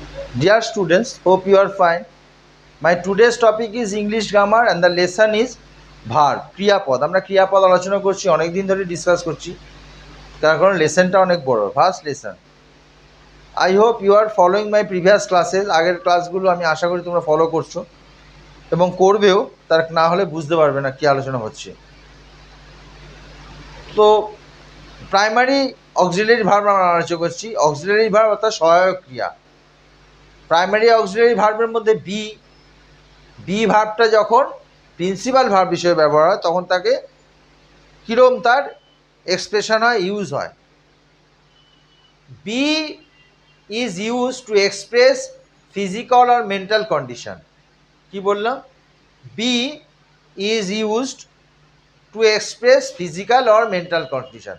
Dear students, hope you are fine. My today's topic is English grammar and the lesson is verb, ক্রিয়াপদ। আমরা ক্রিয়াপদ আলোচনা করছি, অনেক দিন ধরে ডিসকাস করছি, তার কারণ লেসনটা অনেক বড়, first lesson. I hope you are following my previous classes. আগের ক্লাসগুলো আমি আশা করি তোমরা ফলো করছো এবং করবেও, তার না হলে বুঝতে পারবে না কী আলোচনা হচ্ছে। তো প্রাইমারি অক্সিলারি ভার্ব আমরা আলোচনা করছি। অক্সিলারি ভার্ব অর্থাৎ সহায়ক ক্রিয়া। প্রাইমারি অক্সিলারি ভার্বের মধ্যে বি ভার্বটা যখন প্রিন্সিপাল ভার্ব হিসেবে ব্যবহার হয় তখন তাকে কীরকম তার এক্সপ্রেশন হয়, ইউজ হয়। Be is use to express physical আর মেন্টাল কন্ডিশন। কি বললাম? Be is used to express physical or mental condition.